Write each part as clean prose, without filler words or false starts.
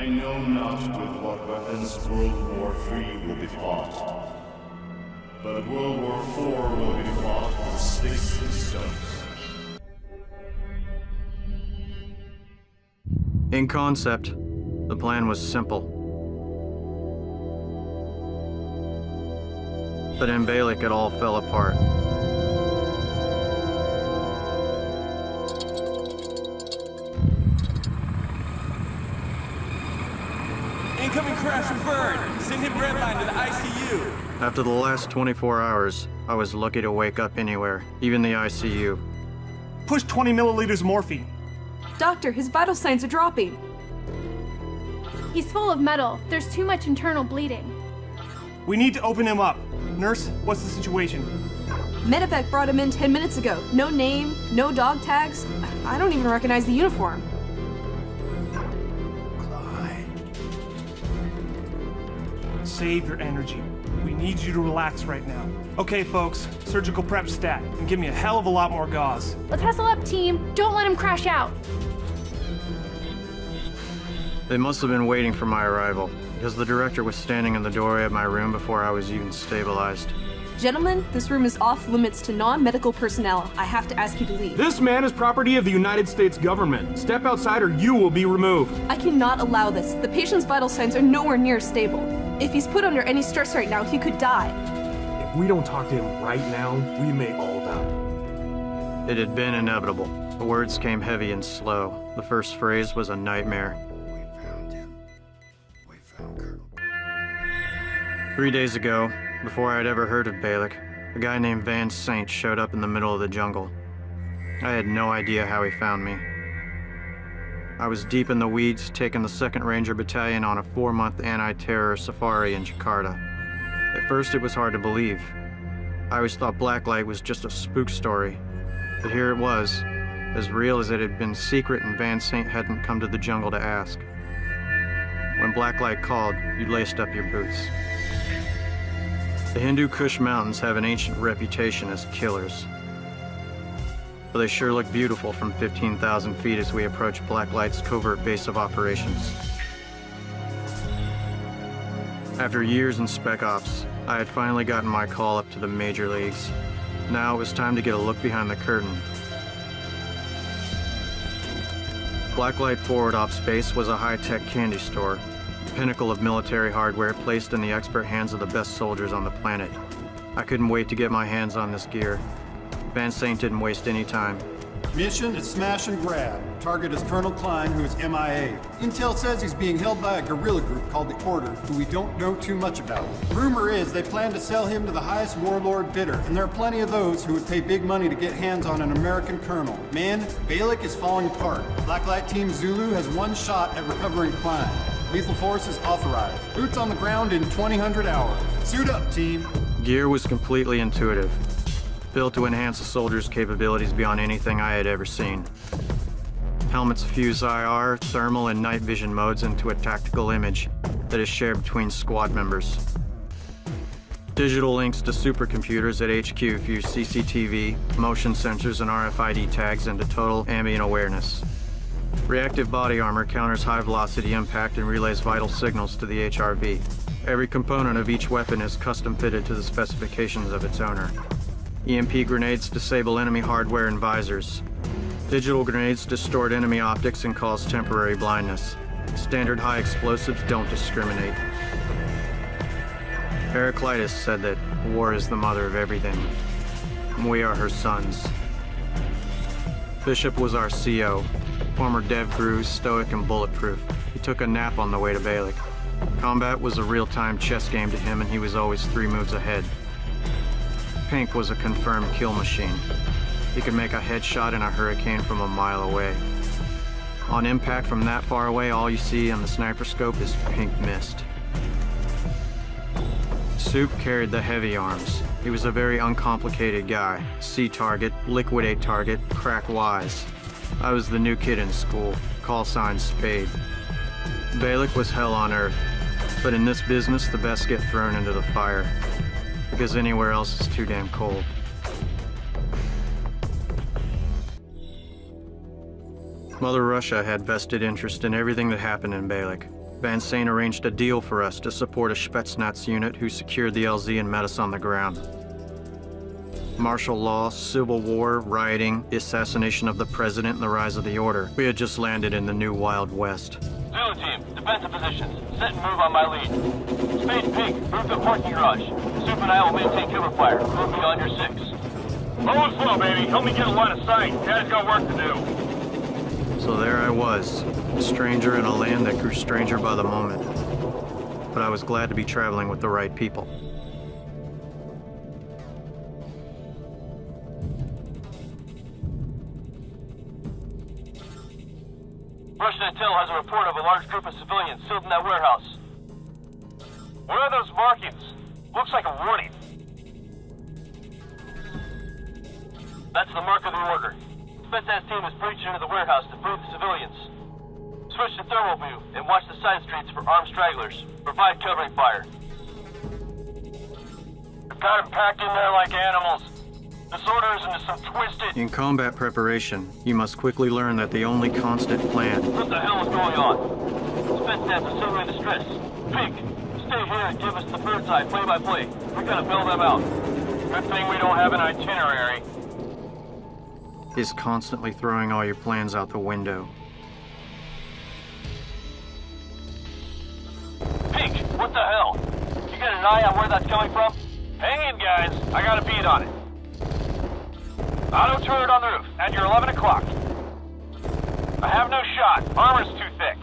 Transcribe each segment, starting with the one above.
I know not with what weapons World War III will be fought, but World War IV will be fought with sticks and stones. In concept, the plan was simple. But in Balik, it all fell apart. Incoming crash and burn! Send him redline to the ICU! After the last 24 hours, I was lucky to wake up anywhere, even the ICU. Push 20 milliliters morphine. Doctor, his vital signs are dropping. He's full of metal. There's too much internal bleeding. We need to open him up. Nurse, what's the situation? Medevac brought him in 10 minutes ago. No name, no dog tags. I don't even recognize the uniform. Save your energy. We need you to relax right now. Okay, folks, surgical prep stat, and give me a hell of a lot more gauze. Let's hustle up, team. Don't let him crash out. They must have been waiting for my arrival, because the director was standing in the doorway of my room before I was even stabilized. Gentlemen, this room is off limits to non-medical personnel. I have to ask you to leave. This man is property of the United States government. Step outside or you will be removed. I cannot allow this. The patient's vital signs are nowhere near stable. If he's put under any stress right now, he could die. If we don't talk to him right now, we may all die. It had been inevitable. The words came heavy and slow. The first phrase was a nightmare. We found him. We found Colonel. 3 days ago, before I had ever heard of Balik, a guy named Van Saint showed up in the middle of the jungle. I had no idea how he found me. I was deep in the weeds, taking the 2nd Ranger Battalion on a 4-month anti-terror safari in Jakarta. At first, it was hard to believe. I always thought Blacklight was just a spook story. But here it was, as real as it had been secret, and Van Saint hadn't come to the jungle to ask. When Blacklight called, you laced up your boots. The Hindu Kush Mountains have an ancient reputation as killers. But they sure look beautiful from 15,000 feet as we approach Blacklight's covert base of operations. After years in Spec Ops, I had finally gotten my call up to the major leagues. Now it was time to get a look behind the curtain. Blacklight Forward Ops Base was a high-tech candy store, the pinnacle of military hardware placed in the expert hands of the best soldiers on the planet. I couldn't wait to get my hands on this gear. Van Saint didn't waste any time. Mission is smash and grab. Target is Colonel Klein, who is MIA. Intel says he's being held by a guerrilla group called the Order, who we don't know too much about. Rumor is they plan to sell him to the highest warlord bidder, and there are plenty of those who would pay big money to get hands on an American colonel. Man, Balik is falling apart. Blacklight Team Zulu has one shot at recovering Klein. Lethal force is authorized. Boots on the ground in 2000 hours. Suit up, team. Gear was completely intuitive, built to enhance a soldier's capabilities beyond anything I had ever seen. Helmets fuse IR, thermal, and night vision modes into a tactical image that is shared between squad members. Digital links to supercomputers at HQ fuse CCTV, motion sensors, and RFID tags into total ambient awareness. Reactive body armor counters high-velocity impact and relays vital signals to the HRV. Every component of each weapon is custom-fitted to the specifications of its owner. EMP grenades disable enemy hardware and visors. Digital grenades distort enemy optics and cause temporary blindness. Standard high explosives don't discriminate. Heraclitus said that war is the mother of everything. We are her sons. Bishop was our CO. Former dev crew, stoic and bulletproof. He took a nap on the way to Balik. Combat was a real-time chess game to him, and he was always 3 moves ahead. Pink was a confirmed kill machine. He could make a headshot in a hurricane from a mile away. On impact from that far away, all you see on the sniper scope is pink mist. Soup carried the heavy arms. He was a very uncomplicated guy. See target, liquidate target, crack wise. I was the new kid in school, call sign Spade. Balik was hell on earth, but in this business, the best get thrown into the fire, because anywhere else is too damn cold. Mother Russia had vested interest in everything that happened in Balik. Van Saint arranged a deal for us to support a Spetsnaz unit who secured the LZ and met us on the ground. Martial law, civil war, rioting, the assassination of the president, and the rise of the order. We had just landed in the new Wild West. Zulu team, defensive positions. Set and move on my lead. Spade Pink, move to the parking garage. Soup and I will maintain cover fire. Move beyond your 6. Low and slow, baby. Help me get a line of sight. Dad's got work to do. So there I was, a stranger in a land that grew stranger by the moment. But I was glad to be traveling with the right people. Russian intel has a report of a large group of civilians sealed in that warehouse. What are those markings? Looks like a warning. That's the mark of the order. Spetsnaz team is breaching into the warehouse to free the civilians. Switch to thermal view and watch the side streets for armed stragglers. Provide covering fire. We've got them packed in there like animals. This order is into some twisted... In combat preparation, you must quickly learn that the only constant plan... What the hell is going on? Spetsnaz is suddenly in distress. Pink, stay here and give us the bird's eye play-by-play. We gotta bail them out. Good thing we don't have an itinerary. is constantly throwing all your plans out the window. Pink, what the hell? You got an eye on where that's coming from? Hang in, guys. I got a beat on it. Auto turret on the roof, at your 11 o'clock. I have no shot. Armor's too thick.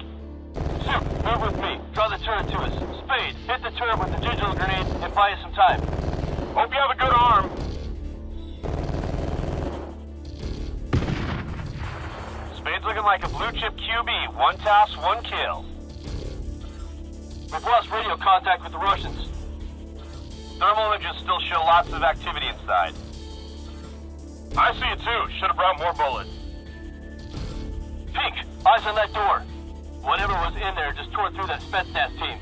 Soup, move with me. Draw the turret to us. Spade, hit the turret with the digital grenade and buy us some time. Hope you have a good arm. Spade's looking like a blue-chip QB. 1 task, 1 kill. We've lost radio contact with the Russians. Thermal images still show lots of activity inside. I see it too. Should have brought more bullets. Pink, eyes on that door. Whatever was in there just tore through that Spetsnaz team.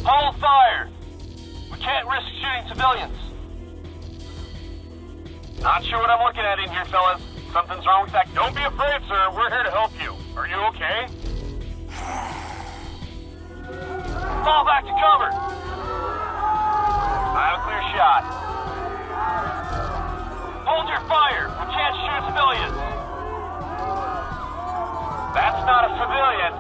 Hold fire! We can't risk shooting civilians. Not sure what I'm looking at in here, fellas. Something's wrong with that. Don't be afraid, sir. We're here to help you. Are you okay? Fall back to cover! I have a clear shot. Hold your fire! We can't shoot civilians! That's not a civilian.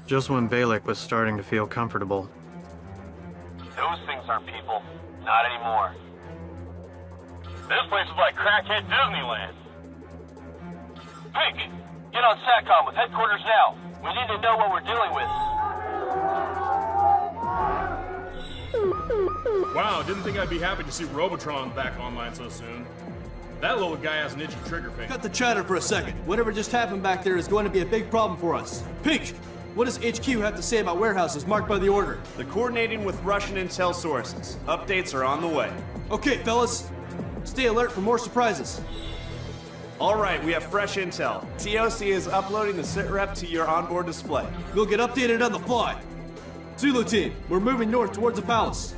Just when Balak was starting to feel comfortable, Those things aren't people. Not anymore. This place is like crackhead Disneyland. Pink, get on SATCOM with headquarters now. We need to know what we're dealing with. Wow, didn't think I'd be happy to see Robotron back online so soon. That little guy has an itchy trigger finger. Cut the chatter for a second. Whatever just happened back there is going to be a big problem for us. Pink, what does HQ have to say about warehouses marked by the order? They're coordinating with Russian intel sources. Updates are on the way. Okay, fellas. Stay alert for more surprises. All right, we have fresh intel. TOC is uploading the sitrep to your onboard display. We'll get updated on the fly. Zulu team, we're moving north towards the palace.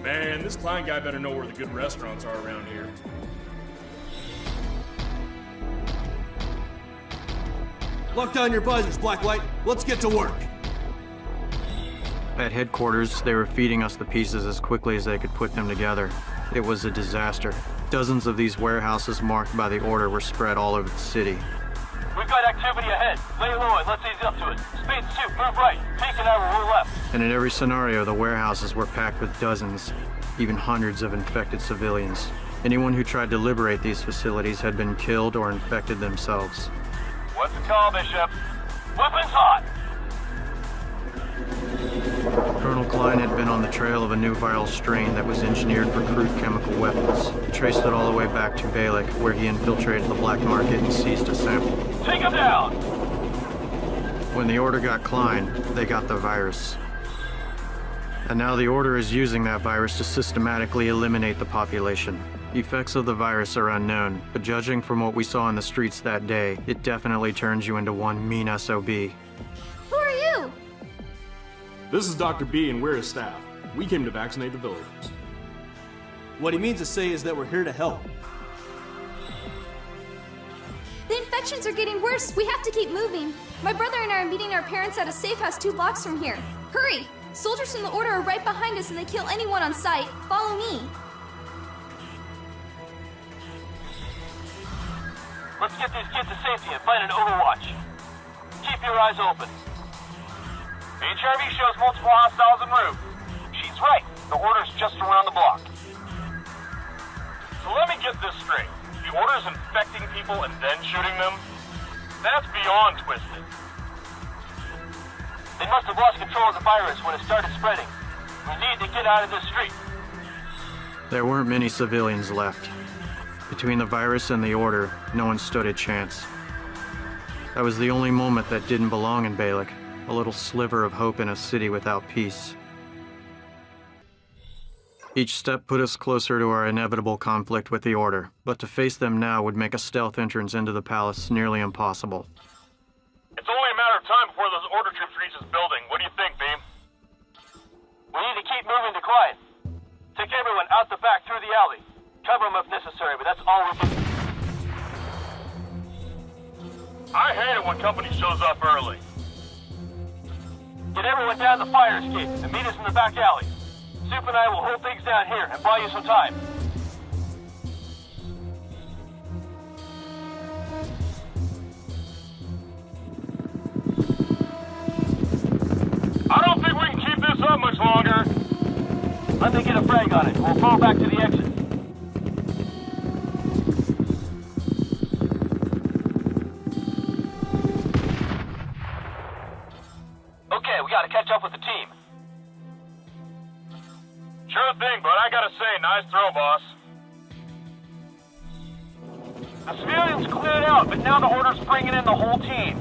Man, this Klein guy better know where the good restaurants are around here. Lock down your visors, Blacklight. Let's get to work. at headquarters, they were feeding us the pieces as quickly as they could put them together. It was a disaster. Dozens of these warehouses marked by the order were spread all over the city. We've got activity ahead. Lay low and let's ease up to it. Spade suit, move right. Pink and I will roll left. And in every scenario, the warehouses were packed with dozens, even hundreds of infected civilians. Anyone who tried to liberate these facilities had been killed or infected themselves. What's the call, Bishop? Weapons hot! Colonel Klein had been on the trail of a new viral strain that was engineered for crude chemical weapons. He traced it all the way back to Balak, where he infiltrated the black market and seized a sample. Take him down! When the Order got Klein, they got the virus. And now the Order is using that virus to systematically eliminate the population. Effects of the virus are unknown, but judging from what we saw in the streets that day, it definitely turns you into one mean SOB. Who are you? This is Dr. B, and we're his staff. We came to vaccinate the villagers. What he means to say is that we're here to help. The infections are getting worse. We have to keep moving. My brother and I are meeting our parents at a safe house 2 blocks from here. Hurry! Soldiers from the Order are right behind us and they kill anyone on sight. Follow me. Let's get these kids to safety and find an overwatch. Keep your eyes open. HRV shows multiple hostiles en route. She's right. The Order's just around the block. So let me get this straight. The Order's infecting people and then shooting them? That's beyond twisted. They must have lost control of the virus when it started spreading. We need to get out of this street. There weren't many civilians left. Between the virus and the Order, no one stood a chance. That was the only moment that didn't belong in Balak, a little sliver of hope in a city without peace. Each step put us closer to our inevitable conflict with the Order, but to face them now would make a stealth entrance into the palace nearly impossible. It's only a matter of time before those Order troops reach this building. What do you think, Beam? We need to keep moving to Clyde. Take everyone out the back through the alley. Cover them if necessary, but that's all we can do. I hate it when company shows up early. Get everyone down the fire escape and meet us in the back alley. Soup and I will hold things down here and buy you some time. I don't think we can keep this up much longer. Let me get a frag on it. We'll fall back to the exit. Okay, we gotta catch up with the team. Sure thing, but I gotta say, nice throw, boss. The civilians cleared out, but now the Order's bringing in the whole team.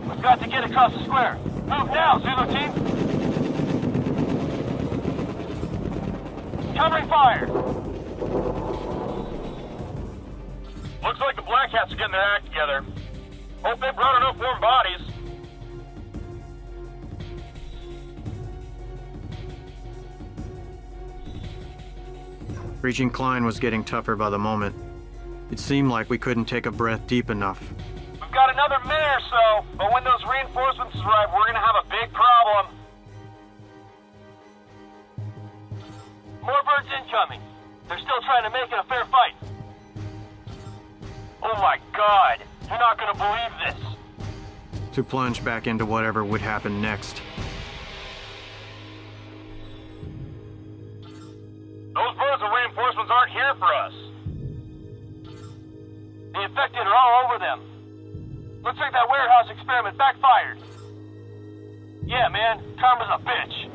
We've got to get across the square. Move now, Zulu team! Covering fire! Looks like the Black Hats are getting their act together. Hope they brought enough warm bodies. Reaching Klein was getting tougher by the moment. It seemed like we couldn't take a breath deep enough. We've got another minute or so, but when those reinforcements arrive, we're gonna have a big problem. More birds incoming. They're still trying to make it a fair fight. Oh my god, you're not gonna believe this. To plunge back into whatever would happen next. Those birds and reinforcements aren't here for us. The infected are all over them. Looks like that warehouse experiment backfired. Yeah, man, karma's a bitch.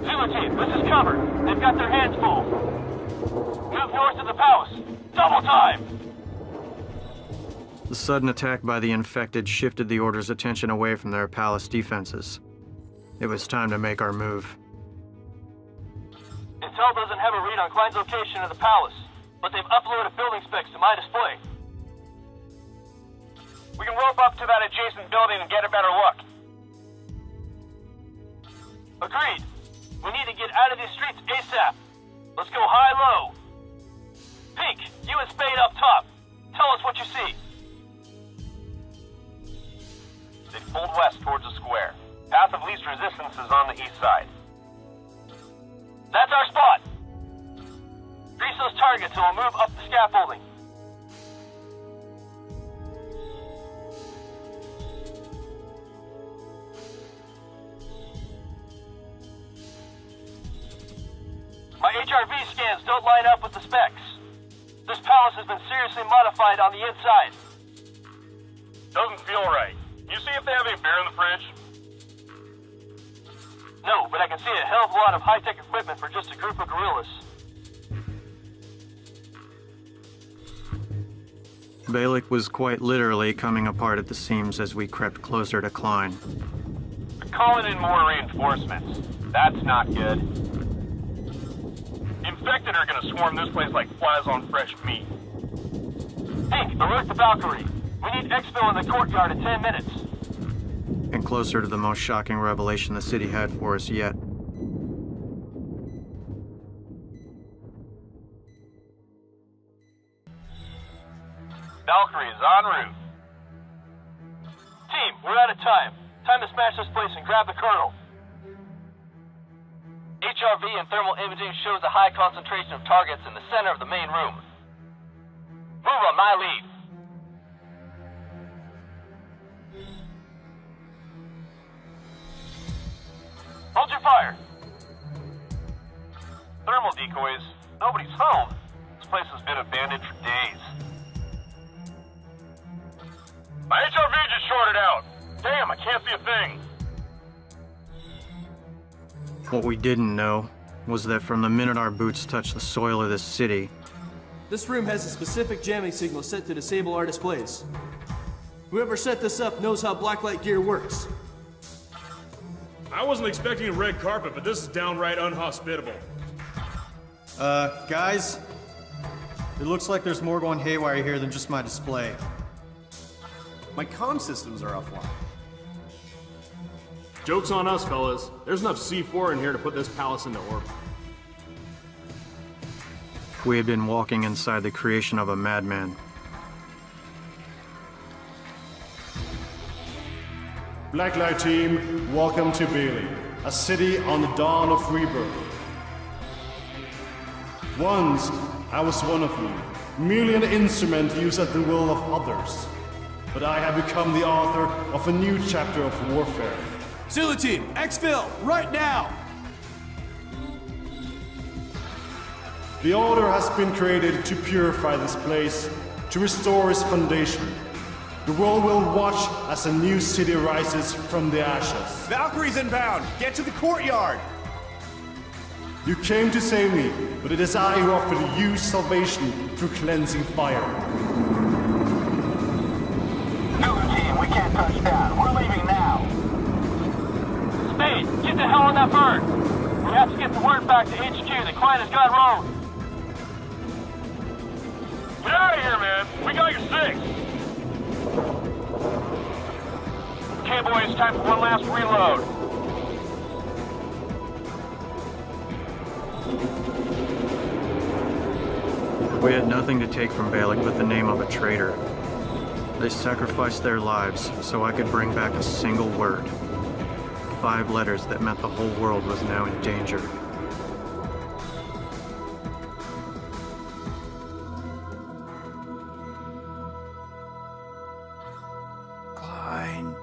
Zulu team, this is cover. They've got their hands full. Move north to the palace. Double time! The sudden attack by the infected shifted the Order's attention away from their palace defenses. It was time to make our move. Intel doesn't have a read on Klein's location in the palace, but they've uploaded building specs to my display. We can rope up to that adjacent building and get a better look. Agreed. We need to get out of these streets ASAP. Let's go high-low. Pink, you and Spade up top. Tell us what you see. They pulled west towards the square. Path of least resistance is on the east side. That's our spot. Grease those targets and we'll move up the scaffolding. My HRV scans don't line up with the specs. This palace has been seriously modified on the inside. Doesn't feel right. You see if they have any beer in the fridge? No, but I can see a hell of a lot of high-tech equipment for just a group of guerrillas. Balak was quite literally coming apart at the seams as we crept closer to Klein. They're calling in more reinforcements. That's not good. infected are gonna swarm this place like flies on fresh meat. Pink, alert the Valkyrie. We need exfil in the courtyard in 10 minutes. And closer to the most shocking revelation the city had for us yet. Valkyrie is en route. Team, we're out of time. Time to smash this place and grab the Colonel. HRV and thermal imaging shows a high concentration of targets in the center of the main room. Move on my lead. Hold your fire. Thermal decoys. Nobody's home. This place has been abandoned for days. My HRV just shorted out. Damn, I can't see a thing. What we didn't know was that from the minute our boots touched the soil of this city, This room has a specific jamming signal set to disable our displays. Whoever set this up knows how Blacklight gear works. I wasn't expecting a red carpet, but this is downright unhospitable. Guys, it looks like there's more going haywire here than just my display. My comm systems are offline. Joke's on us, fellas. There's enough C4 in here to put this palace into orbit. We had been walking inside the creation of a madman. Blacklight team, welcome to Bailey, a city on the dawn of rebirth. Once, I was one of you, merely an instrument used at the will of others. But I have become the author of a new chapter of warfare. Zulu team, exfil, right now! The Order has been created to purify this place, to restore its foundation. The world will watch as a new city rises from the ashes. Valkyrie's inbound! Get to the courtyard! You came to save me, but it is I who offer you salvation through cleansing fire. Zulu team, we can't touch down. We're leaving now. Spade, get the hell on that bird. We have to get the word back to HQ. The client has gone rogue. Get out of here, man. We got your 6. Okay, boys, time for one last reload. We had nothing to take from Balak but the name of a traitor. They sacrificed their lives so I could bring back a single word. 5 letters that meant the whole world was now in danger. Klein.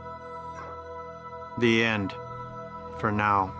The end. For now.